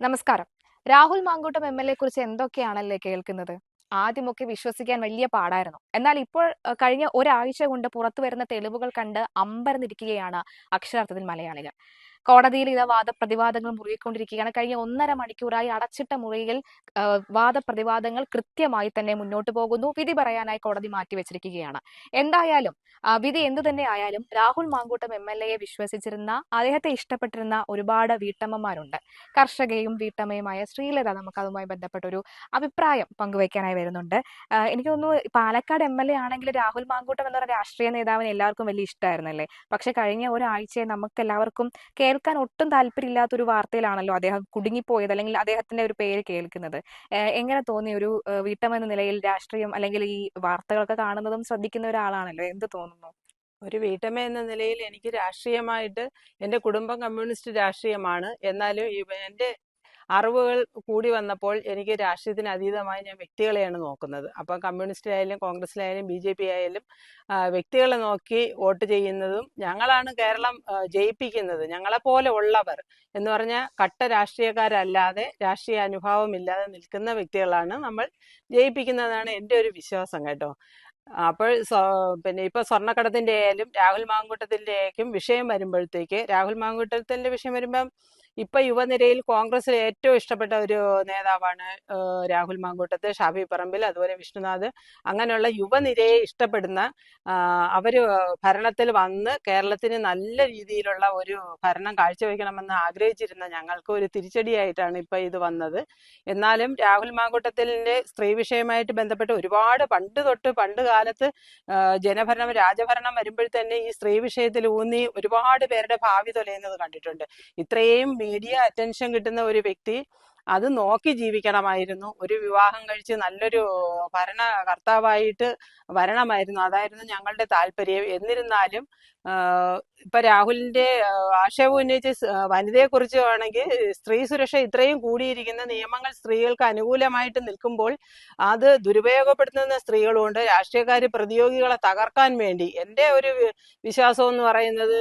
നമസ്കാരം. രാഹുൽ മാങ്കൂട്ടം എം.എൽ.എ കുറിച്ച് എന്തൊക്കെയാണല്ലേ കേൾക്കുന്നത്? ആദ്യമൊക്കെ വിശ്വസിക്കാൻ വലിയ പാടായിരുന്നു. എന്നാൽ ഇപ്പോൾ കഴിഞ്ഞ ഒരാഴ്ച കൊണ്ട് പുറത്തുവരുന്ന തെളിവുകൾ കണ്ട് അമ്പരന്നിരിക്കുകയാണ് അക്ഷരാർത്ഥത്തിൽ മലയാളികൾ. കോടതിയിൽ ഇതാ വാദപ്രതിവാദങ്ങൾ മുറുകിക്കൊണ്ടിരിക്കുകയാണ്. കഴിഞ്ഞ 1.5 മണിക്കൂറായി അടച്ചിട്ട മുറിയിൽ വാദപ്രതിവാദങ്ങൾ കൃത്യമായി തന്നെ മുന്നോട്ട് പോകുന്നു. വിധി പറയാനായി കോടതി മാറ്റിവെച്ചിരിക്കുകയാണ്. എന്തായാലും വിധി എന്തു തന്നെ ആയാലും രാഹുൽ മാങ്കൂട്ടം എം.എൽ.എയെ വിശ്വസിച്ചിരുന്ന, അദ്ദേഹത്തെ ഇഷ്ടപ്പെട്ടിരുന്ന ഒരുപാട് വീട്ടമ്മമാരുണ്ട്. കർഷകയും വീട്ടമ്മയുമായ ശ്രീലത നമുക്ക് അതുമായി ബന്ധപ്പെട്ട ഒരു അഭിപ്രായം പങ്കുവയ്ക്കാനായി വരുന്നുണ്ട്. എനിക്ക് തോന്നുന്നു പാലക്കാട് എം.എൽ.എ ആണെങ്കിൽ രാഹുൽ മാങ്കൂട്ടം എന്ന രാഷ്ട്രീയ നേതാവിന് എല്ലാവർക്കും വലിയ ഇഷ്ടമായിരുന്നല്ലേ. പക്ഷെ കഴിഞ്ഞ ഒരാഴ്ചയെ നമുക്ക് എല്ലാവർക്കും കേൾക്കാൻ ഒട്ടും താല്പര്യമില്ലാത്തൊരു വാർത്തയിലാണല്ലോ അദ്ദേഹം കുടുങ്ങിപ്പോയത്, അല്ലെങ്കിൽ അദ്ദേഹത്തിന്റെ ഒരു പേര് കേൾക്കുന്നത്. എങ്ങനെ തോന്നി ഒരു വീട്ടമ്മ എന്ന നിലയിൽ രാഷ്ട്രീയം അല്ലെങ്കിൽ ഈ വാർത്തകളൊക്കെ കാണുന്നതും ശ്രദ്ധിക്കുന്ന ഒരാളാണല്ലോ, എന്ത് തോന്നുന്നു? ഒരു വീട്ടമ്മ എന്ന നിലയിൽ എനിക്ക് രാഷ്ട്രീയമായിട്ട് എൻ്റെ കുടുംബം കമ്മ്യൂണിസ്റ്റ് രാഷ്ട്രീയമാണ്. എന്നാലും എൻ്റെ അറിവുകൾ കൂടി വന്നപ്പോൾ എനിക്ക് രാഷ്ട്രീയത്തിന് അതീതമായി ഞാൻ വ്യക്തികളെയാണ് നോക്കുന്നത്. അപ്പം കമ്മ്യൂണിസ്റ്റിലായാലും കോൺഗ്രസിലായാലും BJP ആയാലും വ്യക്തികളെ നോക്കി വോട്ട് ചെയ്യുന്നതും, ഞങ്ങളാണ് കേരളം ജയിപ്പിക്കുന്നത്, ഞങ്ങളെപ്പോലെ ഉള്ളവർ എന്ന് പറഞ്ഞാൽ കട്ട രാഷ്ട്രീയക്കാരല്ലാതെ രാഷ്ട്രീയ അനുഭാവമില്ലാതെ നിൽക്കുന്ന വ്യക്തികളാണ് നമ്മൾ ജയിപ്പിക്കുന്നതാണ് എൻ്റെ ഒരു വിശ്വാസം കേട്ടോ. അപ്പോൾ പിന്നെ ഇപ്പൊ സ്വർണ്ണക്കടത്തിന്റെ ആയാലും രാഹുൽ മാങ്കൂട്ടത്തിന്റെയൊക്കെ വിഷയം വരുമ്പോഴത്തേക്ക്, രാഹുൽ മാങ്കൂട്ടത്തിന്റെ വിഷയം വരുമ്പം ഇപ്പൊ യുവനിരയിൽ കോൺഗ്രസിൽ ഏറ്റവും ഇഷ്ടപ്പെട്ട ഒരു നേതാവാണ് രാഹുൽ മാങ്കൂട്ടത്ത്, ഷാഫി പറമ്പിൽ, അതുപോലെ വിഷ്ണുനാഥ്. അങ്ങനെയുള്ള യുവനിരയെ ഇഷ്ടപ്പെടുന്ന അവര് ഭരണത്തിൽ വന്ന് കേരളത്തിന് നല്ല രീതിയിലുള്ള ഒരു ഭരണം കാഴ്ചവെക്കണമെന്ന് ആഗ്രഹിച്ചിരുന്ന ഞങ്ങൾക്ക് ഒരു തിരിച്ചടിയായിട്ടാണ് ഇപ്പൊ ഇത് വന്നത്. എന്നാലും രാഹുൽ മാങ്കൂട്ടത്തിന്റെ സ്ത്രീ വിഷയമായിട്ട് ബന്ധപ്പെട്ട് ഒരുപാട് പണ്ട് കാലത്ത് ജനഭരണം രാജഭരണം വരുമ്പോഴത്തന്നെ ഈ സ്ത്രീ വിഷയത്തിൽ ഊന്നി ഒരുപാട് പേരുടെ ഭാവി തൊലയുന്നത് കണ്ടിട്ടുണ്ട്. ഇത്രയും മീഡിയ അറ്റൻഷൻ കിട്ടുന്ന ഒരു വ്യക്തി അത് നോക്കി ജീവിക്കണമായിരുന്നു. ഒരു വിവാഹം കഴിച്ച് നല്ലൊരു ഭരണകർത്താവായിട്ട് വരണമായിരുന്നു. അതായിരുന്നു ഞങ്ങളുടെ താല്പര്യം. എന്നിരുന്നാലും ഇപ്പൊ രാഹുലിന്റെ ആക്ഷേപം ഉന്നയിച്ച് വനിതയെ കുറിച്ച് ആണെങ്കിൽ, സ്ത്രീ സുരക്ഷ ഇത്രയും കൂടിയിരിക്കുന്ന നിയമങ്ങൾ സ്ത്രീകൾക്ക് അനുകൂലമായിട്ട് നിൽക്കുമ്പോൾ അത് ദുരുപയോഗപ്പെടുത്തുന്ന സ്ത്രീകളുണ്ട്. രാഷ്ട്രീയക്കാർ പ്രതിയോഗികളെ തകർക്കാൻ വേണ്ടി, എൻ്റെ ഒരു വിശ്വാസം എന്ന് പറയുന്നത്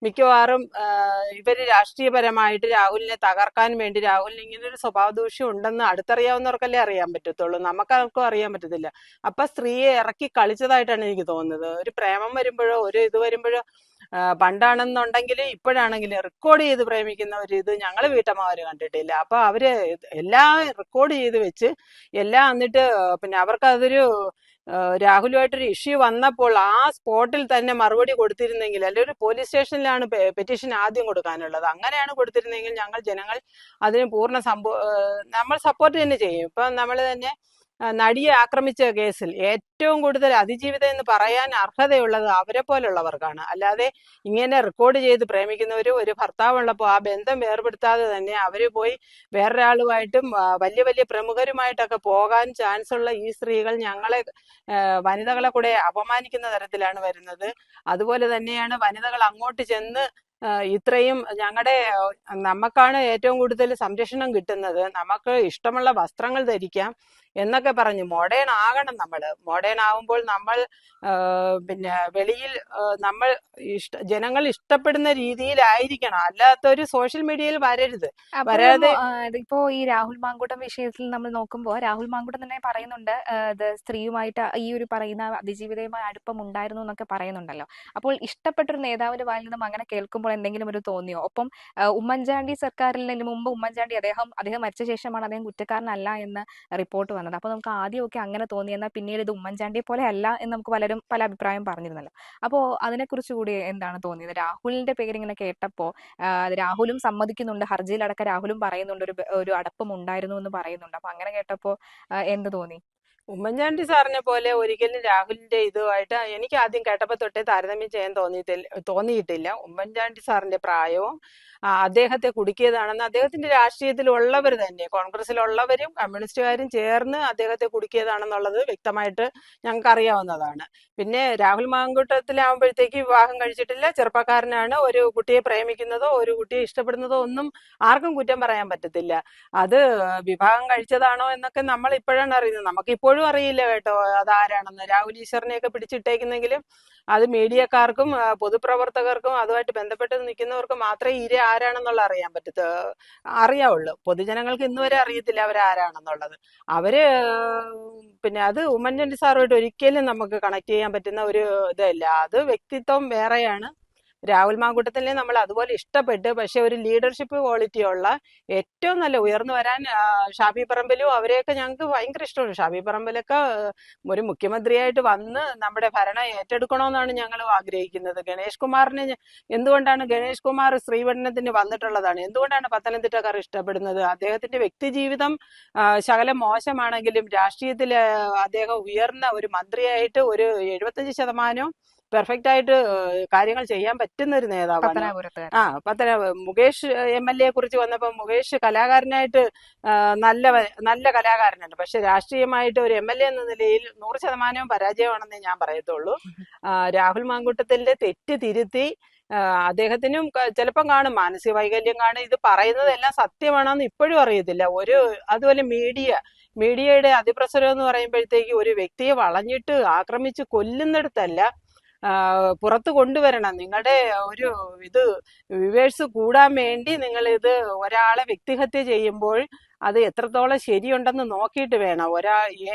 മിക്കവാറും ഇവര് രാഷ്ട്രീയപരമായിട്ട് രാഹുലിനെ തകർക്കാൻ വേണ്ടി, രാഹുലിന് ഇങ്ങനെ ഒരു സ്വഭാവ ദൂഷ്യം ഉണ്ടെന്ന് അടുത്തറിയാവുന്നവർക്കല്ലേ അറിയാൻ പറ്റത്തുള്ളൂ, നമുക്കാർക്കും അറിയാൻ പറ്റത്തില്ല. അപ്പൊ സ്ത്രീയെ ഇറക്കി കളിച്ചതായിട്ടാണ് എനിക്ക് തോന്നുന്നത്. ഒരു പ്രേമം വരുമ്പോഴോ ഒരു ഇത് വരുമ്പോഴോ പണ്ടാണെന്നുണ്ടെങ്കിൽ ഇപ്പോഴാണെങ്കിലും റെക്കോർഡ് ചെയ്ത് പ്രേമിക്കുന്ന ഒരു ഇത് ഞങ്ങൾ വീട്ടമ്മമാര് കണ്ടിട്ടില്ല. അപ്പൊ അവര് എല്ലാം റെക്കോർഡ് ചെയ്ത് വെച്ച് എല്ലാം, എന്നിട്ട് പിന്നെ അവർക്ക് അതൊരു രാഹുലുമായിട്ടൊരു ഇഷ്യൂ വന്നപ്പോൾ ആ സ്പോട്ടിൽ തന്നെ മറുപടി കൊടുത്തിരുന്നെങ്കിൽ, അല്ലെങ്കിൽ ഒരു പോലീസ് സ്റ്റേഷനിലാണ് പെറ്റീഷൻ ആദ്യം കൊടുക്കാനുള്ളത്, അങ്ങനെയാണ് കൊടുത്തിരുന്നെങ്കിൽ ജനങ്ങൾ അതിന് പൂർണ്ണ നമ്മൾ സപ്പോർട്ട് തന്നെ ചെയ്യും. ഇപ്പൊ നമ്മൾ തന്നെ നടിയെ ആക്രമിച്ച കേസിൽ ഏറ്റവും കൂടുതൽ അതിജീവിത എന്ന് പറയാൻ അർഹതയുള്ളത് അവരെ പോലുള്ളവർക്കാണ്. അല്ലാതെ ഇങ്ങനെ റെക്കോർഡ് ചെയ്ത് പ്രേമിക്കുന്നവര്, ഒരു ഭർത്താവുള്ളപ്പോൾ ആ ബന്ധം വേർപെടുത്താതെ തന്നെ അവര് പോയി വേറൊരാളുമായിട്ടും വലിയ വലിയ പ്രമുഖരുമായിട്ടൊക്കെ പോകാൻ ചാൻസ് ഉള്ള ഈ സ്ത്രീകൾ വനിതകളെ കൂടെ അപമാനിക്കുന്ന തരത്തിലാണ് വരുന്നത്. അതുപോലെ തന്നെയാണ് വനിതകൾ അങ്ങോട്ട് ചെന്ന് ഇത്രയും നമുക്കാണ് ഏറ്റവും കൂടുതൽ സംരക്ഷണം കിട്ടുന്നത്, നമുക്ക് ഇഷ്ടമുള്ള വസ്ത്രങ്ങൾ ധരിക്കാം എന്നൊക്കെ പറഞ്ഞ് മോഡേൺ ആകണം. മോഡേൺ ആവുമ്പോൾ നമ്മൾ പിന്നെ വെളിയിൽ നമ്മൾ ജനങ്ങൾ ഇഷ്ടപ്പെടുന്ന രീതിയിലായിരിക്കണം, അല്ലാത്തൊരു സോഷ്യൽ മീഡിയയിൽ വരരുത്. വരാതെ ഇപ്പോ ഈ രാഹുൽ മാങ്കൂട്ടം വിഷയത്തിൽ നമ്മൾ നോക്കുമ്പോൾ രാഹുൽ മാങ്കൂട്ടം തന്നെ പറയുന്നുണ്ട്, സ്ത്രീയുമായിട്ട് ഈ ഒരു പറയുന്ന അതിജീവിതയുമായി അടുപ്പം ഉണ്ടായിരുന്നു എന്നൊക്കെ പറയുന്നുണ്ടല്ലോ. അപ്പോൾ ഇഷ്ടപ്പെട്ടൊരു നേതാവിന്റെ വായിൽ നിന്നും അങ്ങനെ കേൾക്കുമ്പോൾ എന്തെങ്കിലും ഒരു തോന്നിയോ? ഒപ്പം ഉമ്മൻചാണ്ടി സർക്കാരിൽ മുമ്പ് അദ്ദേഹം മരിച്ച ശേഷമാണ് അദ്ദേഹം കുറ്റക്കാരനല്ല എന്ന് റിപ്പോർട്ട് വന്നത്. അപ്പോൾ നമുക്ക് ആദ്യമൊക്കെ അങ്ങനെ തോന്നി, എന്നാൽ പിന്നീട് ഇത് ഉമ്മൻചാണ്ടിയെ പോലെ അല്ല എന്ന് നമുക്ക് പലരും പല അഭിപ്രായം പറഞ്ഞിരുന്നല്ലോ. അപ്പോൾ അതിനെക്കുറിച്ച് കൂടി എന്താണ് തോന്നിയത്? രാഹുലിന്റെ പേരിങ്ങനെ കേട്ടപ്പോൾ രാഹുലും സമ്മതിക്കുന്നുണ്ട്, ഹർജിയിലടക്കം രാഹുലും പറയുന്നുണ്ട് ഒരു അടുപ്പം ഉണ്ടായിരുന്നു എന്ന് പറയുന്നുണ്ട്. അപ്പൊ അങ്ങനെ കേട്ടപ്പോ എന്ത് തോന്നി? ഉമ്മൻചാണ്ടി സാറിനെ പോലെ ഒരിക്കലും രാഹുലിന്റെ ഇതുമായിട്ട് എനിക്ക് ആദ്യം കേട്ടപ്പോൾ തൊട്ടേ താരതമ്യം ചെയ്യാൻ തോന്നിയിട്ടില്ല. ഉമ്മൻചാണ്ടി സാറിന്റെ പ്രായവും അദ്ദേഹത്തെ കുടുക്കിയതാണെന്ന് അദ്ദേഹത്തിന്റെ രാഷ്ട്രീയത്തിലുള്ളവർ തന്നെ, കോൺഗ്രസിലുള്ളവരും കമ്മ്യൂണിസ്റ്റുകാരും ചേർന്ന് അദ്ദേഹത്തെ കുടുക്കിയതാണെന്നുള്ളത് വ്യക്തമായിട്ട് ഞങ്ങൾക്ക് അറിയാവുന്നതാണ്. പിന്നെ രാഹുൽ മാങ്കൂട്ടത്തിലാവുമ്പോഴത്തേക്ക് വിവാഹം കഴിച്ചിട്ടില്ല, ചെറുപ്പക്കാരനാണ്, ഒരു കുട്ടിയെ പ്രേമിക്കുന്നതോ ഒരു കുട്ടിയെ ഇഷ്ടപ്പെടുന്നതോ ഒന്നും ആർക്കും കുറ്റം പറയാൻ പറ്റത്തില്ല. അത് വിവാഹം കഴിച്ചതാണോ എന്നൊക്കെ നമ്മൾ ഇപ്പോഴാണ് അറിയുന്നത്. നമുക്ക് ഇപ്പോഴും അറിയില്ല കേട്ടോ അതാരാണെന്ന്. രാഹുൽ ഈശ്വറിനെയൊക്കെ പിടിച്ചിട്ടേക്കുന്നെങ്കിലും അത് മീഡിയക്കാർക്കും പൊതുപ്രവർത്തകർക്കും അതുമായിട്ട് ബന്ധപ്പെട്ട് നിൽക്കുന്നവർക്ക് മാത്രമേ ആരാണെന്നുള്ള അറിയാവുള്ളൂ. പൊതുജനങ്ങൾക്ക് ഇന്ന് വരെ അറിയത്തില്ല അവരാരാണെന്നുള്ളത്. അവര് പിന്നെ അത് ഉമ്മൻചാണ്ടി സാറുമായിട്ട് ഒരിക്കലും നമുക്ക് കണക്ട് ചെയ്യാൻ പറ്റുന്ന ഒരു ഇതല്ല. അത് വ്യക്തിത്വം വേറെയാണ്. രാഹുൽ മാങ്കൂട്ടത്തിനെ നമ്മൾ അതുപോലെ ഇഷ്ടപ്പെട്ട്, പക്ഷെ ഒരു ലീഡർഷിപ്പ് ക്വാളിറ്റി ഉള്ള ഏറ്റവും നല്ല ഉയർന്നു വരാൻ ഷാഫി പറമ്പിലും അവരെയൊക്കെ ഞങ്ങൾക്ക് ഭയങ്കര ഇഷ്ടമാണ്. ഷാഫി പറമ്പിലൊക്കെ ഒരു മുഖ്യമന്ത്രിയായിട്ട് വന്ന് നമ്മുടെ ഭരണം ഏറ്റെടുക്കണമെന്നാണ് ഞങ്ങൾ ആഗ്രഹിക്കുന്നത്. ഗണേഷ് കുമാറിനെ എന്തുകൊണ്ടാണ് ഗണേഷ് കുമാർ സ്ത്രീപഠനത്തിന് വന്നിട്ടുള്ളതാണ്, എന്തുകൊണ്ടാണ് പത്തനംതിട്ടക്കാർ ഇഷ്ടപ്പെടുന്നത്? അദ്ദേഹത്തിന്റെ വ്യക്തി ജീവിതം ശകലം മോശമാണെങ്കിലും രാഷ്ട്രീയത്തിൽ അദ്ദേഹം ഉയർന്ന ഒരു മന്ത്രിയായിട്ട് ഒരു 75% പെർഫെക്റ്റ് ആയിട്ട് കാര്യങ്ങൾ ചെയ്യാൻ പറ്റുന്ന ഒരു നേതാവാണ്. മുകേഷ് MLA കുറിച്ച് വന്നപ്പോൾ മുകേഷ് കലാകാരനായിട്ട് നല്ല കലാകാരനാണ്. പക്ഷെ രാഷ്ട്രീയമായിട്ട് ഒരു MLA എന്ന നിലയിൽ 100% പരാജയമാണെന്നേ ഞാൻ പറയത്തുള്ളൂ. രാഹുൽ മാങ്കൂട്ടത്തിന്റെ തെറ്റ് തിരുത്തി, അദ്ദേഹത്തിനും ചിലപ്പം കാണും മാനസിക വൈകല്യം കാണും. ഇത് പറയുന്നതെല്ലാം സത്യമാണെന്ന് ഇപ്പോഴും അറിയത്തില്ല. അതുപോലെ മീഡിയയുടെ അതിപ്രസരം എന്ന് പറയുമ്പോഴത്തേക്ക് ഒരു വ്യക്തിയെ വളഞ്ഞിട്ട് ആക്രമിച്ച് കൊല്ലുന്നിടത്തല്ല പുറത്തു കൊണ്ടുവരണം. നിങ്ങളുടെ ഒരു വ്യൂവേഴ്സ് കൂടാൻ വേണ്ടി നിങ്ങൾ ഒരാളെ വ്യക്തിഹത്യ ചെയ്യുമ്പോൾ അത് എത്രത്തോളം ശരിയുണ്ടെന്ന് നോക്കിയിട്ട് വേണം.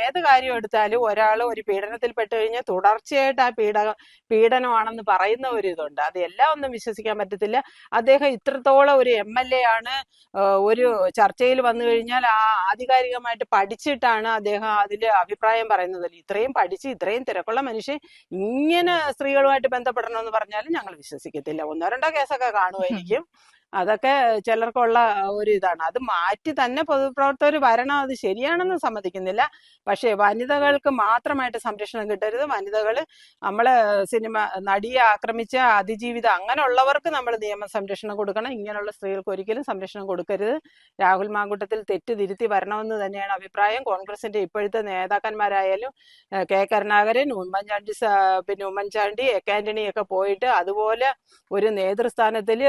ഏത് കാര്യം എടുത്താലും ഒരാൾ ഒരു പീഡനത്തിൽപ്പെട്ട് കഴിഞ്ഞാൽ തുടർച്ചയായിട്ട് ആ പീഡനമാണെന്ന് പറയുന്ന ഒരു ഇതുണ്ട്. അത് എല്ലാം ഒന്നും വിശ്വസിക്കാൻ പറ്റത്തില്ല. അദ്ദേഹം ഇത്രത്തോളം ഒരു MLA ആണ്. ഒരു ചർച്ചയിൽ വന്നു കഴിഞ്ഞാൽ ആധികാരികമായിട്ട് പഠിച്ചിട്ടാണ് അദ്ദേഹം അതിൽ അഭിപ്രായം പറയുന്നത്. ഇത്രയും പഠിച്ച് ഇത്രയും തിരക്കുള്ള മനുഷ്യൻ ഇങ്ങനെ സ്ത്രീകളുമായിട്ട് ബന്ധപ്പെടണമെന്ന് പറഞ്ഞാലും ഞങ്ങൾ വിശ്വസിക്കത്തില്ല. 1-2 കേസൊക്കെ കാണുമായിരിക്കും. അതൊക്കെ ചിലർക്കുള്ള ഒരു ഇതാണ്. അത് മാറ്റി തന്നെ പൊതുപ്രവർത്തകർ വരണം. അത് ശരിയാണെന്ന് സമ്മതിക്കുന്നില്ല. പക്ഷേ വനിതകൾക്ക് മാത്രമായിട്ട് സംരക്ഷണം കിട്ടരുത്. വനിതകൾ നമ്മളെ നടിയെ ആക്രമിച്ച അതിജീവിതം അങ്ങനെയുള്ളവർക്ക് നമ്മൾ നിയമ സംരക്ഷണം കൊടുക്കണം. ഇങ്ങനെയുള്ള സ്ത്രീകൾക്ക് ഒരിക്കലും സംരക്ഷണം കൊടുക്കരുത്. രാഹുൽ മാങ്കൂട്ടത്തിൽ തെറ്റ് തിരുത്തി വരണമെന്ന് തന്നെയാണ് അഭിപ്രായം. കോൺഗ്രസിന്റെ ഇപ്പോഴത്തെ നേതാക്കന്മാരായാലും കെ കരുണാകരൻ, ഉമ്മൻചാണ്ടി, ആന്റണി ഒക്കെ പോയിട്ട് അതുപോലെ ഒരു നേതൃസ്ഥാനത്തിൽ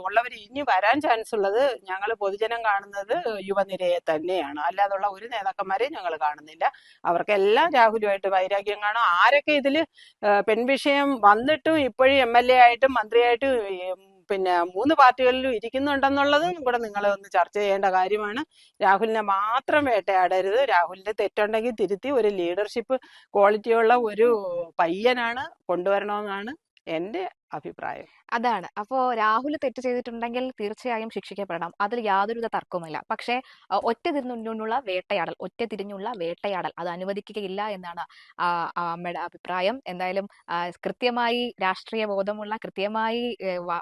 ഉള്ളവർ ഇനി വരാൻ ചാൻസ് ഉള്ളത് ഞങ്ങൾ പൊതുജനം കാണുന്നത് യുവനിരയെ തന്നെയാണ്. അല്ലാതുള്ള ഒരു നേതാക്കന്മാരെയും ഞങ്ങൾ കാണുന്നില്ല. അവർക്കെല്ലാം രാഹുലുമായിട്ട് വൈരാഗ്യം കാണും. ആരൊക്കെ ഇതിൽ പെൺവിഷയം വന്നിട്ടും ഇപ്പോഴും MLA ആയിട്ടും മന്ത്രിയായിട്ടും 3 പാർട്ടികളിലും ഇരിക്കുന്നുണ്ടെന്നുള്ളതും കൂടെ നിങ്ങൾ ഒന്ന് ചർച്ച ചെയ്യേണ്ട കാര്യമാണ്. രാഹുലിനെ മാത്രം വേട്ടയാടരുത്. രാഹുലിന്റെ തെറ്റുണ്ടെങ്കിൽ തിരുത്തി ഒരു ലീഡർഷിപ്പ് ക്വാളിറ്റിയുള്ള ഒരു പയ്യനാണ് കൊണ്ടുവരണമെന്നാണ് എൻ്റെ അഭിപ്രായം. അതാണ്. അപ്പോ രാഹുൽ തെറ്റ് ചെയ്തിട്ടുണ്ടെങ്കിൽ തീർച്ചയായും ശിക്ഷിക്കപ്പെടണം. അതിൽ യാതൊരുവിധ തർക്കവുമില്ല. പക്ഷേ ഒറ്റതിരിഞ്ഞുള്ള വേട്ടയാടൽ അത് അനുവദിക്കുകയില്ല എന്നാണ് അമ്മയുടെ അഭിപ്രായം. എന്തായാലും കൃത്യമായി രാഷ്ട്രീയ ബോധമുള്ള, കൃത്യമായി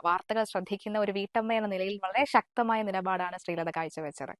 വാർത്തകൾ ശ്രദ്ധിക്കുന്ന ഒരു വീട്ടമ്മ എന്ന നിലയിൽ വളരെ ശക്തമായ നിലപാടാണ് ശ്രീലത കാഴ്ചവെച്ചത്.